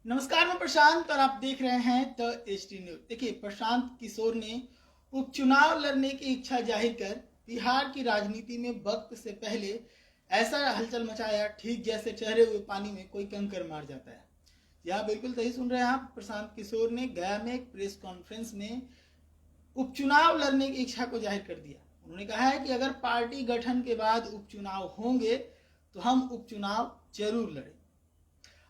नमस्कार, मैं प्रशांत और आप देख रहे हैं द एचटी न्यूज। देखिए, प्रशांत किशोर ने उपचुनाव लड़ने की इच्छा जाहिर कर बिहार की राजनीति में वक्त से पहले ऐसा हलचल मचाया, ठीक जैसे ठहरे हुए पानी में कोई कंकर मार जाता है। यह बिल्कुल सही सुन रहे हैं आप। प्रशांत किशोर ने गया में एक प्रेस कॉन्फ्रेंस में उपचुनाव लड़ने की इच्छा को जाहिर कर दिया। उन्होंने कहा है कि अगर पार्टी गठन के बाद उपचुनाव होंगे तो हम उपचुनाव जरूर लड़ेंगे।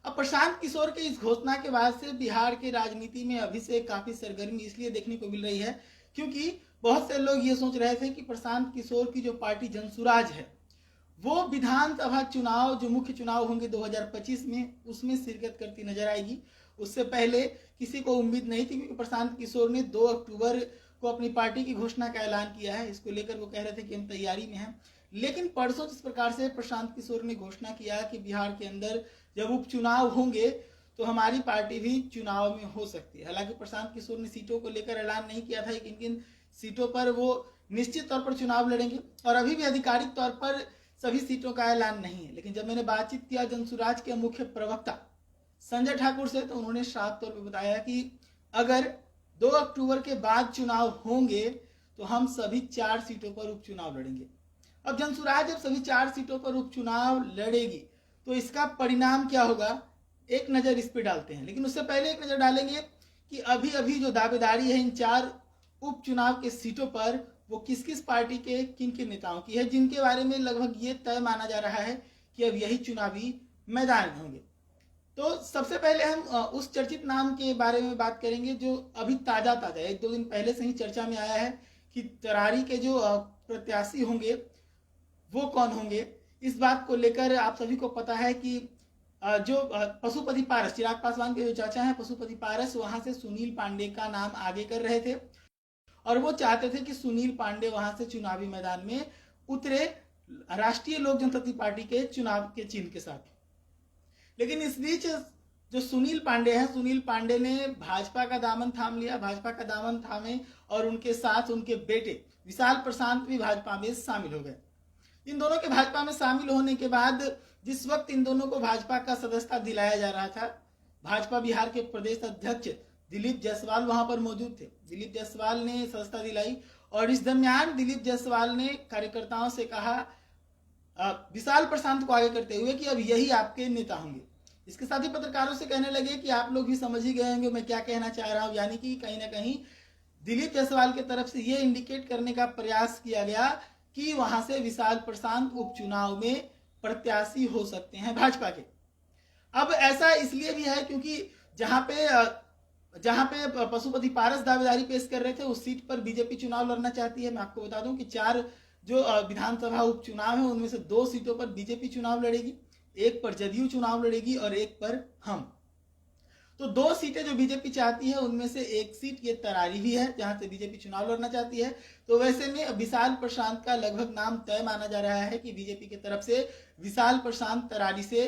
अब प्रशांत किशोर के इस घोषणा के बाद से बिहार की राजनीति में अभी से काफी सरगर्मी इसलिए देखने को मिल रही है क्योंकि बहुत से लोग ये सोच रहे थे कि प्रशांत किशोर की जो पार्टी जनसुराज है वो विधानसभा चुनाव, जो मुख्य चुनाव होंगे 2025 में, उसमें शिरकत करती नजर आएगी। उससे पहले किसी को उम्मीद नहीं थी क्योंकि प्रशांत किशोर ने 2 अक्टूबर को अपनी पार्टी की घोषणा का ऐलान किया है। इसको लेकर वो कह रहे थे कि हम तैयारी में हैं। लेकिन परसों जिस प्रकार से प्रशांत किशोर ने घोषणा किया कि बिहार के अंदर जब उपचुनाव होंगे तो हमारी पार्टी भी चुनाव में हो सकती है। हालांकि प्रशांत किशोर ने सीटों को लेकर ऐलान नहीं किया था, किन किन सीटों पर वो निश्चित तौर पर चुनाव लड़ेंगे, और अभी भी आधिकारिक तौर पर सभी सीटों का ऐलान नहीं है। लेकिन जब मैंने बातचीत किया जनसुराज के मुख्य प्रवक्ता संजय ठाकुर से, तो उन्होंने साफ तौर पर बताया कि अगर 2 अक्टूबर के बाद चुनाव होंगे तो हम सभी 4 सीटों पर उपचुनाव लड़ेंगे। अब जनसुराज जब सभी 4 सीटों पर उपचुनाव लड़ेगी तो इसका परिणाम क्या होगा, एक नजर इस पे डालते हैं। लेकिन उससे पहले एक नजर डालेंगे कि अभी अभी जो दावेदारी है इन 4 उपचुनाव के सीटों पर, वो किस किस पार्टी के किन किन नेताओं की है, जिनके बारे में लगभग ये तय माना जा रहा है कि अब यही चुनावी मैदान में होंगे। तो सबसे पहले हम उस चर्चित नाम के बारे में बात करेंगे जो अभी ताजा ताजा 1-2 दिन पहले से ही चर्चा में आया है कि तरारी के जो प्रत्याशी होंगे वो कौन होंगे। इस बात को लेकर आप सभी को पता है कि जो पशुपति पारस, चिराग पासवान के जो चाचा हैं पशुपति पारस, वहां से सुनील पांडे का नाम आगे कर रहे थे और वो चाहते थे कि सुनील पांडे वहां से चुनावी मैदान में उतरे राष्ट्रीय लोक जनशक्ति पार्टी के चुनाव के चिन्ह के साथ। लेकिन इस बीच जो सुनील पांडे हैं, सुनील पांडे ने भाजपा का दामन थाम लिया। भाजपा का दामन थामे और उनके साथ उनके बेटे विशाल प्रशांत भी भाजपा में शामिल हो गए। इन दोनों के भाजपा में शामिल होने के बाद जिस वक्त इन दोनों को भाजपा का सदस्यता दिलाया जा रहा था, भाजपा बिहार के प्रदेश अध्यक्ष दिलीप जायसवाल वहां पर मौजूद थे। दिलीप जायसवाल ने सदस्यता दिलाई और इस दरमियान दिलीप जायसवाल ने कार्यकर्ताओं से कहा, विशाल प्रशांत को आगे करते हुए, कि अब यही आपके नेता होंगे। इसके साथ ही पत्रकारों से कहने लगे कि आप लोग भी समझ ही गए होंगे मैं क्या कहना चाह रहा हूं। यानी कि कहीं ना कहीं दिलीप जायसवाल की तरफ से ये इंडिकेट करने का प्रयास किया गया कि वहां से विशाल प्रशांत उपचुनाव में प्रत्याशी हो सकते हैं भाजपा के। अब ऐसा इसलिए भी है क्योंकि जहां पे पशुपति पारस दावेदारी पेश कर रहे थे उस सीट पर बीजेपी चुनाव लड़ना चाहती है। मैं आपको बता दूं कि 4 जो विधानसभा उपचुनाव है उनमें से 2 सीटों पर बीजेपी चुनाव लड़ेगी, एक पर जदयू चुनाव लड़ेगी और एक पर हम। तो 2 सीटें जो बीजेपी चाहती है उनमें से एक सीट ये तरारी भी है जहां से बीजेपी चुनाव लड़ना चाहती है। तो वैसे में विशाल प्रशांत का लगभग नाम तय माना जा रहा है कि बीजेपी की तरफ से विशाल प्रशांत तरारी से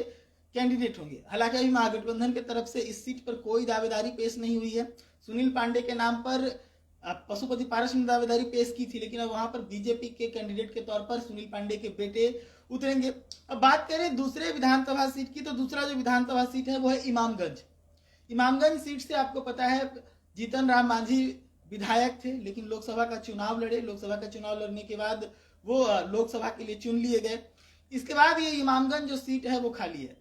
कैंडिडेट होंगे। हालांकि अभी महागठबंधन की तरफ से इस सीट पर कोई दावेदारी पेश नहीं हुई है। सुनील पांडे के नाम पर पशुपति पारस ने दावेदारी पेश की थी, लेकिन अब वहां पर बीजेपी के कैंडिडेट के तौर पर सुनील पांडे के बेटे उतरेंगे। अब बात करें दूसरे विधानसभा सीट की, तो दूसरा जो विधानसभा सीट है वो है इमामगंज। इमामगंज सीट से आपको पता है जीतन राम मांझी विधायक थे, लेकिन लोकसभा का चुनाव लड़े। लोकसभा का चुनाव लड़ने के बाद वो लोकसभा के लिए चुन लिए गए। इसके बाद ये इमामगंज जो सीट है वो खाली है।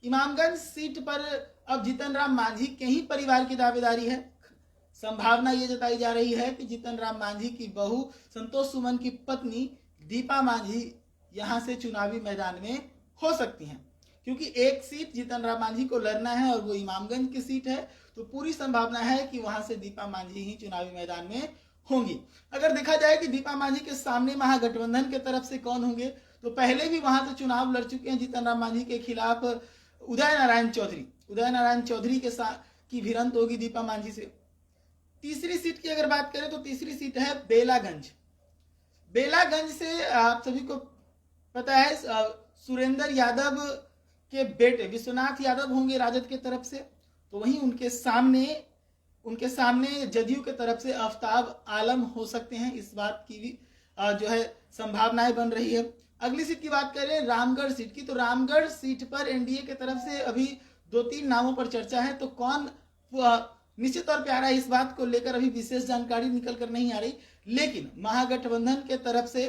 इमामगंज सीट पर अब जीतन राम मांझी के ही परिवार की दावेदारी है। संभावना ये जताई जा रही है कि जीतन राम मांझी की बहू संतोष सुमन की पत्नी दीपा मांझी यहां से चुनावी मैदान में हो सकती हैं, क्योंकि एक सीट जीतन राम मांझी को लड़ना है और वो इमामगंज की सीट है। तो पूरी संभावना है कि वहां से दीपा मांझी ही चुनावी मैदान में होंगी। अगर देखा जाए कि दीपा मांझी के सामने महागठबंधन के तरफ से कौन होंगे, तो पहले भी वहां से चुनाव लड़ चुके हैं जीतन राम मांझी के खिलाफ उदय नारायण चौधरी। उदय नारायण चौधरी के साथ की भिड़ंत होगी दीपा मांझी से। तीसरी सीट की अगर बात करें तो तीसरी सीट है बेलागंज। बेलागंज से आप सभी को पता है सुरेंद्र यादव के बेटे विश्वनाथ यादव होंगे राजद के तरफ से। तो वहीं उनके सामने जदयू के तरफ से आफ्ताब आलम हो सकते हैं। इस बात की भी जो है संभावनाएं बन रही है। अगली सीट की बात करें रामगढ़ सीट की, तो रामगढ़ सीट पर एनडीए की तरफ से अभी 2-3 नामों पर चर्चा है, तो कौन निश्चित तौर पे आ रहा है इस बात को लेकर अभी विशेष जानकारी निकल कर नहीं आ रही। लेकिन महागठबंधन के तरफ से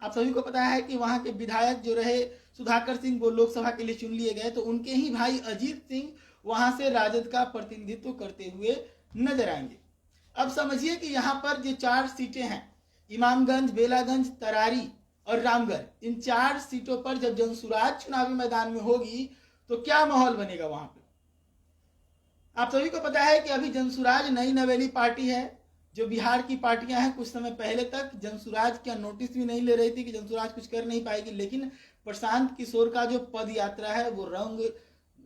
आप सभी को पता है कि वहां के विधायक जो रहे सुधाकर सिंह, वो लोकसभा के लिए चुन लिए गए, तो उनके ही भाई अजीत सिंह वहां से राजद का प्रतिनिधित्व करते हुए नजर आएंगे। अब समझिए कि यहाँ पर जो 4 सीटें हैं, इमामगंज, बेलागंज, तरारी और रामगढ़, इन 4 सीटों पर जब जनसुराज चुनावी मैदान में होगी तो क्या माहौल बनेगा वहां पे। आप सभी को पता है कि अभी जनसुराज नई नवेली पार्टी है। जो बिहार की पार्टियां हैं, कुछ समय पहले तक जनसुराज का नोटिस भी नहीं ले रही थी कि जनसुराज कुछ कर नहीं पाएगी, लेकिन प्रशांत किशोर का जो पद यात्रा है वो रंग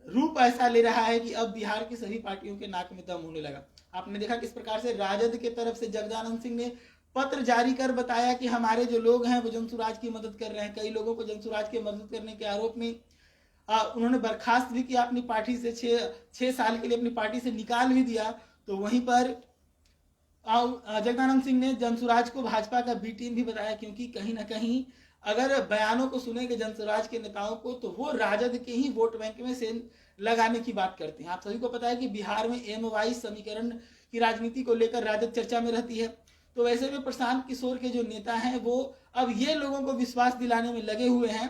रूप ऐसा ले रहा है कि अब बिहार की सभी पार्टियों के नाक में दम होने लगा। आपने देखा किस प्रकार से राजद के तरफ से जगदानंद सिंह ने पत्र जारी कर बताया कि हमारे जो लोग हैं वो जनसुराज की मदद कर रहे हैं। कई लोगों को जनसुराज की मदद करने के आरोप में उन्होंने बर्खास्त भी किया अपनी पार्टी से, 6 साल के लिए अपनी पार्टी से निकाल भी दिया। तो वहीं पर जगदानंद सिंह ने जनसुराज को भाजपा का बी टीम भी बताया, क्योंकि कहीं ना कहीं अगर बयानों को सुनेंगे जनसुराज के नेताओं को तो वो राजद के ही वोट बैंक में से लगाने की बात करते हैं। आप सभी को पता है कि बिहार में MY समीकरण की राजनीति को लेकर राजद चर्चा में रहती है। तो वैसे में प्रशांत किशोर के जो नेता हैं वो अब ये लोगों को विश्वास दिलाने में लगे हुए हैं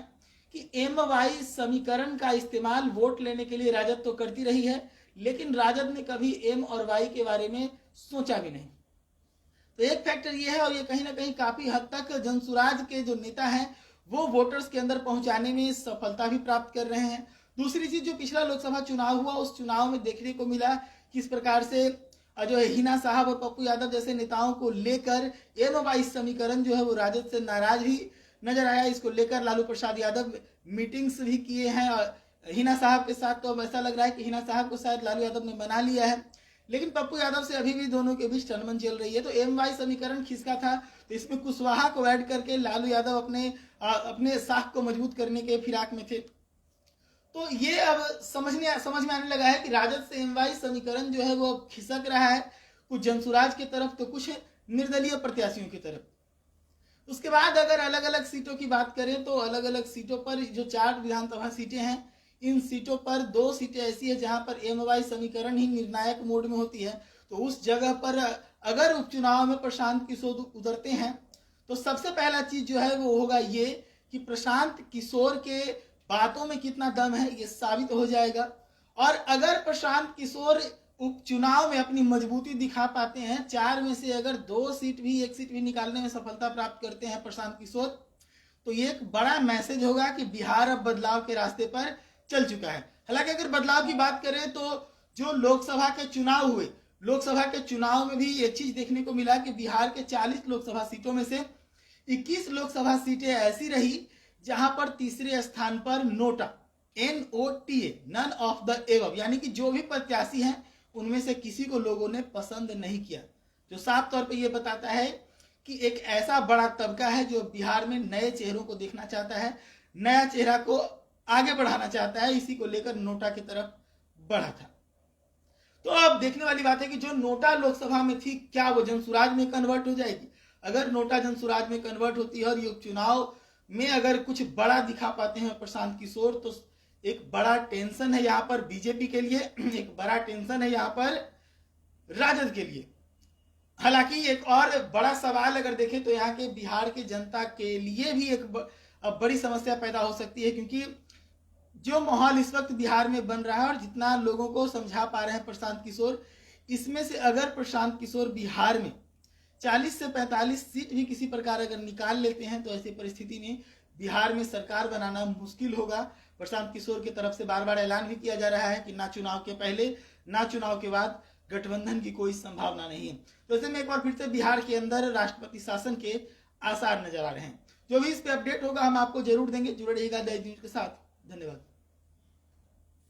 कि MY समीकरण का इस्तेमाल वोट लेने के लिए राजद तो करती रही है, लेकिन राजद ने कभी M और Y के बारे में सोचा भी नहीं। तो एक फैक्टर ये है, और ये कहीं ना कहीं काफी हद तक जनसुराज के जो नेता हैं वो वोटर्स के अंदर पहुंचाने में सफलता भी प्राप्त कर रहे हैं। दूसरी चीज, जो पिछला लोकसभा चुनाव हुआ उस चुनाव में देखने को मिला किस प्रकार से जो है हिना साहब और पप्पू यादव जैसे नेताओं को लेकर MY समीकरण जो है वो राजद से नाराज भी नजर आया। इसको लेकर लालू प्रसाद यादव मीटिंग्स भी किए हैं और हिना साहब के साथ। तो अब ऐसा लग रहा है कि हिना साहब को शायद लालू यादव ने मना लिया है, लेकिन पप्पू यादव से अभी भी दोनों के बीच टनमन चल रही है। तो MY समीकरण खिसका था, तो इसमें कुशवाहा को ऐड करके लालू यादव अपने साख को मजबूत करने के फिराक में थे। तो ये अब समझ में आने लगा है कि राजद से MY समीकरण जो है वो खिसक रहा है, कुछ जनसुराज की तरफ तो कुछ निर्दलीय प्रत्याशियों की तरफ। उसके बाद अगर अलग अलग सीटों की बात करें तो अलग अलग सीटों पर जो 4 विधानसभा सीटें हैं, इन सीटों पर 2 सीटें ऐसी है जहां पर MY समीकरण ही निर्णायक मोड में होती है। तो उस जगह पर अगर उपचुनाव में प्रशांत किशोर उतरते हैं तो सबसे पहला चीज जो है वो होगा ये कि प्रशांत किशोर के बातों में कितना दम है ये साबित हो जाएगा। और अगर प्रशांत किशोर उपचुनाव में अपनी मजबूती दिखा पाते हैं, 4 में से अगर 2 सीट भी 1 सीट भी निकालने में सफलता प्राप्त करते हैं प्रशांत किशोर, तो ये एक बड़ा मैसेज होगा कि बिहार अब बदलाव के रास्ते पर चल चुका है। हालांकि अगर बदलाव की बात करें तो जो लोकसभा के चुनाव हुए, लोकसभा के चुनाव में भी ये चीज देखने को मिला कि बिहार के 40 लोकसभा सीटों में से 21 लोकसभा सीटें ऐसी रही जहां पर तीसरे स्थान पर NOTA, NOTA, none of the above, यानी कि जो भी प्रत्याशी हैं उनमें से किसी को लोगों ने पसंद नहीं किया। जो साफ तौर पे ये बताता है कि एक ऐसा बड़ा तबका है जो बिहार में नए चेहरों को देखना चाहता है, नया चेहरा को आगे बढ़ाना चाहता है। इसी को लेकर नोटा की तरफ बढ़ा था। तो अब देखने वाली बात है कि जो नोटा लोकसभा में थी, क्या वो जनसुराज में कन्वर्ट हो जाएगी। अगर नोटा जनसुराज में कन्वर्ट होती है और ये उपचुनाव में अगर कुछ बड़ा दिखा पाते हैं प्रशांत किशोर, तो एक बड़ा टेंशन है यहाँ पर बीजेपी के लिए, एक बड़ा टेंशन है यहाँ पर राजद के लिए। हालांकि एक और बड़ा सवाल अगर देखें तो यहाँ के बिहार की जनता के लिए भी एक बड़ी समस्या पैदा हो सकती है, क्योंकि जो माहौल इस वक्त बिहार में बन रहा है और जितना लोगों को समझा पा रहे हैं प्रशांत किशोर, इसमें से अगर प्रशांत किशोर बिहार में 40 से 45 सीट भी किसी प्रकार अगर निकाल लेते हैं तो ऐसी परिस्थिति में बिहार में सरकार बनाना मुश्किल होगा। प्रशांत किशोर की तरफ से बार बार ऐलान भी किया जा रहा है कि ना चुनाव के पहले ना चुनाव के बाद गठबंधन की कोई संभावना नहीं है। तो ऐसे में एक बार फिर से बिहार के अंदर राष्ट्रपति शासन के आसार नजर आ रहे हैं। जो भी इस पे अपडेट होगा हम आपको जरूर देंगे। जुड़े रहिएगा दैनिक न्यूज के साथ। धन्यवाद।